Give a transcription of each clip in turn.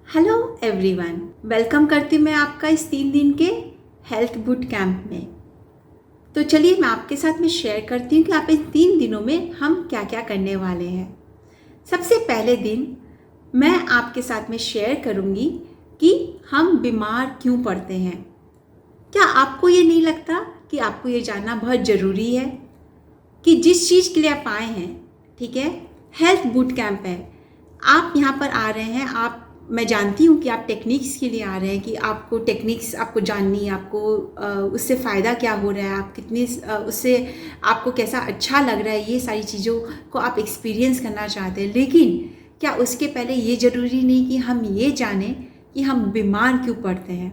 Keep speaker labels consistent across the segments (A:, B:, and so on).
A: Hello everyone, welcome करती हूँ मैं आपका इस 3 दिन के हेल्थ बूट कैंप में। तो चलिए मैं आपके साथ में शेयर करती हूँ कि आप इन 3 दिनों में हम क्या क्या करने वाले हैं। सबसे पहले दिन मैं आपके साथ में शेयर करूँगी कि हम बीमार क्यों पड़ते हैं। क्या आपको ये नहीं लगता कि आपको ये जानना बहुत ज़रूरी है कि जिस चीज़ के लिए आप आए हैं, ठीक है, हेल्थ बूट कैंप है, आप यहाँ पर आ रहे हैं। मैं जानती हूँ कि आप टेक्निक्स के लिए आ रहे हैं, कि आपको टेक्निक्स आपको जाननी है, आपको उससे फ़ायदा क्या हो रहा है, आप कितनी उससे आपको कैसा अच्छा लग रहा है, ये सारी चीज़ों को आप एक्सपीरियंस करना चाहते हैं। लेकिन क्या उसके पहले ये ज़रूरी नहीं कि हम ये जानें कि हम बीमार क्यों पड़ते हैं?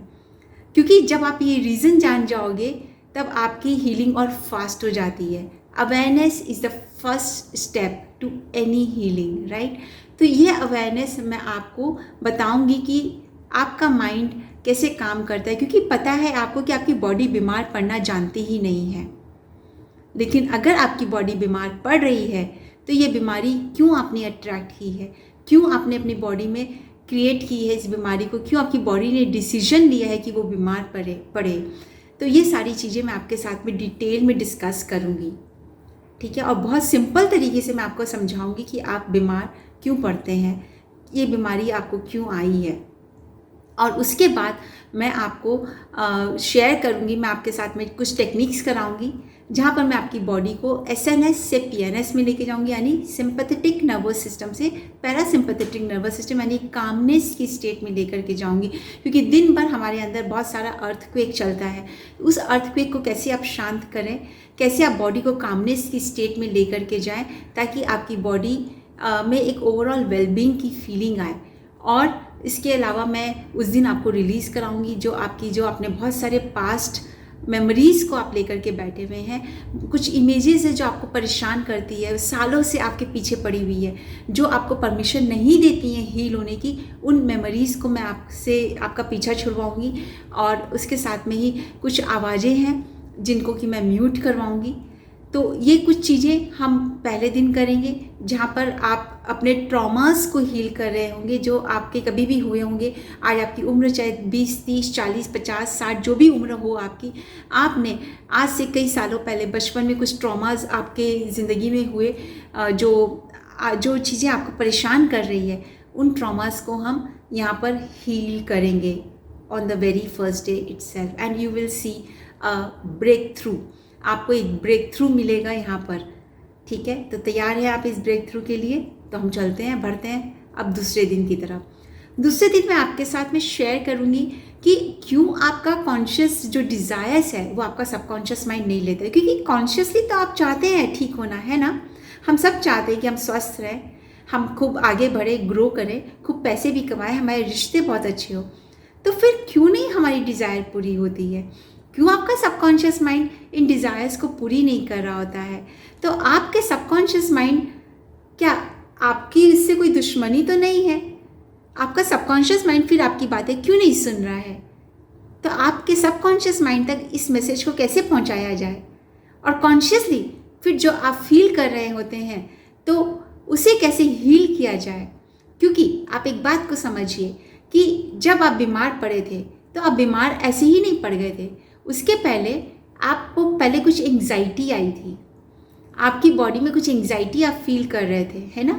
A: क्योंकि जब आप ये रीज़न जान जाओगे तब आपकी हीलिंग और फास्ट हो जाती है। Awareness is the first step to any healing, right? तो ये अवेयरनेस मैं आपको बताऊंगी कि आपका माइंड कैसे काम करता है, क्योंकि पता है आपको कि आपकी बॉडी बीमार पड़ना जानती ही नहीं है। लेकिन अगर आपकी बॉडी बीमार पड़ रही है तो ये बीमारी क्यों आपने अट्रैक्ट की है, क्यों आपने अपनी बॉडी में क्रिएट की है इस बीमारी को, क्यों आपकी बॉडी ने डिसीजन लिया है कि वो बीमार पड़े। तो ये सारी चीज़ें मैं आपके साथ में डिटेल में डिस्कस करूँगी, ठीक है। और बहुत सिंपल तरीके से मैं आपको समझाऊंगी कि आप बीमार क्यों पड़ते हैं, ये बीमारी आपको क्यों आई है। और उसके बाद मैं आपको शेयर करूंगी, मैं आपके साथ में कुछ टेक्निक्स कराऊंगी जहाँ पर मैं आपकी बॉडी को एसएनएस से पीएनएस में लेके जाऊंगी, यानी सिंपैथेटिक नर्वस सिस्टम से पैरासिम्पैथेटिक नर्वस सिस्टम यानी कामनेस की स्टेट में लेकर के जाऊंगी। क्योंकि दिन भर हमारे अंदर बहुत सारा अर्थक्वेक चलता है। उस अर्थक्वेक को कैसे आप शांत करें, कैसे आप बॉडी को कामनेस की स्टेट में लेकर के जाएं, ताकि आपकी बॉडी में एक ओवरऑल वेलबींग की फीलिंग आए। और इसके अलावा मैं उस दिन आपको रिलीज़ कराऊंगी जो आपने बहुत सारे पास्ट मेमोरीज़ को आप लेकर के बैठे हुए हैं। कुछ इमेजेस है जो आपको परेशान करती है, सालों से आपके पीछे पड़ी हुई है, जो आपको परमिशन नहीं देती हैं हील होने की। उन मेमोरीज़ को मैं आपका पीछा छुड़वाऊंगी। और उसके साथ में ही कुछ आवाज़ें हैं जिनको कि मैं म्यूट करवाऊंगी। तो ये कुछ चीज़ें हम पहले दिन करेंगे, जहाँ पर आप अपने ट्रॉमास को हील कर रहे होंगे जो आपके कभी भी हुए होंगे। आज आपकी उम्र चाहे 20, 30, 40, 50, 60 जो भी उम्र हो आपकी, आपने आज से कई सालों पहले बचपन में कुछ ट्रॉमास आपके ज़िंदगी में हुए, जो चीज़ें आपको परेशान कर रही है, उन ट्रॉमास को हम यहाँ पर हील करेंगे on the very first day itself, and you will see a breakthrough. आपको एक ब्रेक थ्रू मिलेगा यहाँ पर, ठीक है। तो तैयार है आप इस ब्रेक थ्रू के लिए? तो हम चलते हैं, बढ़ते हैं अब दूसरे दिन की तरफ। दूसरे दिन मैं आपके साथ में शेयर करूँगी कि क्यों आपका कॉन्शियस जो डिज़ायर्स है वो आपका सबकॉन्शियस माइंड नहीं लेता है। क्योंकि कॉन्शियसली तो आप चाहते हैं ठीक होना, है ना। हम सब चाहते हैं कि हम स्वस्थ रहें, हम खूब आगे बढ़े, ग्रो करें, खूब पैसे भी कमाएं, हमारे रिश्ते बहुत अच्छे हो। तो फिर क्यों नहीं हमारी डिज़ायर पूरी होती है? क्यों आपका सबकॉन्शियस माइंड इन डिज़ायर्स को पूरी नहीं कर रहा होता है? तो आपके सबकॉन्शियस माइंड, क्या आपकी इससे कोई दुश्मनी तो नहीं है? आपका सबकॉन्शियस माइंड फिर आपकी बातें क्यों नहीं सुन रहा है? तो आपके सबकॉन्शियस माइंड तक इस मैसेज को कैसे पहुंचाया जाए? और कॉन्शियसली फिर जो आप फील कर रहे होते हैं तो उसे कैसे हील किया जाए? क्योंकि आप एक बात को समझिए कि जब आप बीमार पड़े थे तो आप बीमार ऐसे ही नहीं पड़ गए थे। उसके पहले आपको कुछ एंग्जाइटी आई थी, आपकी बॉडी में कुछ एंग्जाइटी आप फील कर रहे थे, है ना।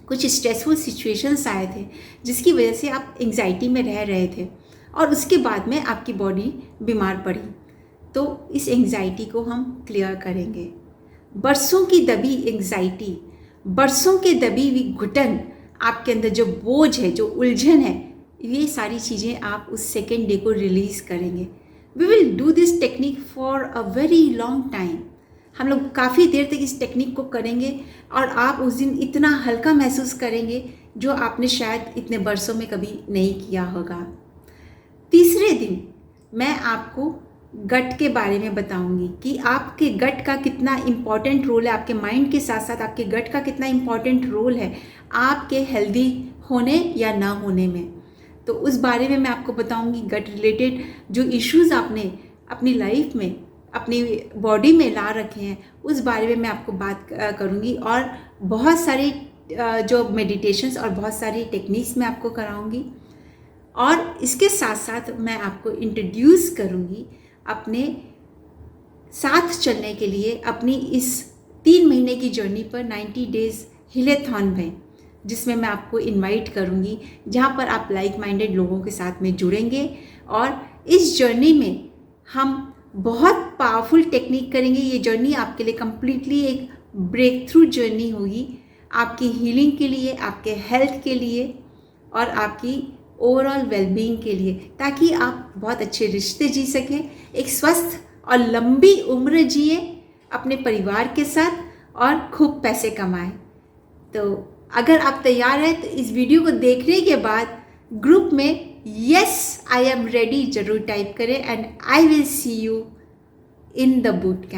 A: कुछ स्ट्रेसफुल सिचुएशंस आए थे जिसकी वजह से आप एंग्जाइटी में रह रहे थे, और उसके बाद में आपकी बॉडी बीमार पड़ी। तो इस एंग्जाइटी को हम क्लियर करेंगे। बरसों की दबी एंग्जाइटी, बरसों के दबी हुई घुटन, आपके अंदर जो बोझ है, जो उलझन है, ये सारी चीज़ें आप उस सेकेंड डे को रिलीज़ करेंगे। We will do this technique for a very long time. हम लोग काफ़ी देर तक इस टेक्निक को करेंगे और आप उस दिन इतना हल्का महसूस करेंगे जो आपने शायद इतने बरसों में कभी नहीं किया होगा। तीसरे दिन मैं आपको गट के बारे में बताऊंगी कि आपके गट का कितना इम्पॉर्टेंट रोल है, आपके माइंड के साथ साथ आपके गट का कितना इम्पॉर्टेंट रोल है आपके हेल्दी होने या ना होने में। तो उस बारे में मैं आपको बताऊंगी। गट रिलेटेड जो इश्यूज़ आपने अपनी लाइफ में, अपनी बॉडी में ला रखे हैं, उस बारे में मैं आपको बात करूंगी। और बहुत सारे जो मेडिटेशंस और बहुत सारी टेक्निक्स मैं आपको कराऊंगी। और इसके साथ साथ मैं आपको इंट्रोड्यूस करूंगी अपने साथ चलने के लिए अपनी इस 3 महीने की जर्नी पर 90 डेज़ हिलेथॉन में, जिसमें मैं आपको इनवाइट करूंगी, जहां पर आप लाइक माइंडेड लोगों के साथ में जुड़ेंगे और इस जर्नी में हम बहुत पावरफुल टेक्निक करेंगे। ये जर्नी आपके लिए कम्प्लीटली एक ब्रेक थ्रू जर्नी होगी, आपकी हीलिंग के लिए, आपके हेल्थ के लिए और आपकी ओवरऑल वेलबींग के लिए, ताकि आप बहुत अच्छे रिश्ते जी सकें, एक स्वस्थ और लंबी उम्र जिए अपने परिवार के साथ और खूब पैसे कमाएं। तो अगर आप तैयार हैं तो इस वीडियो को देखने के बाद ग्रुप में यस आई एम रेडी जरूर टाइप करें and I will see you in the boot camp.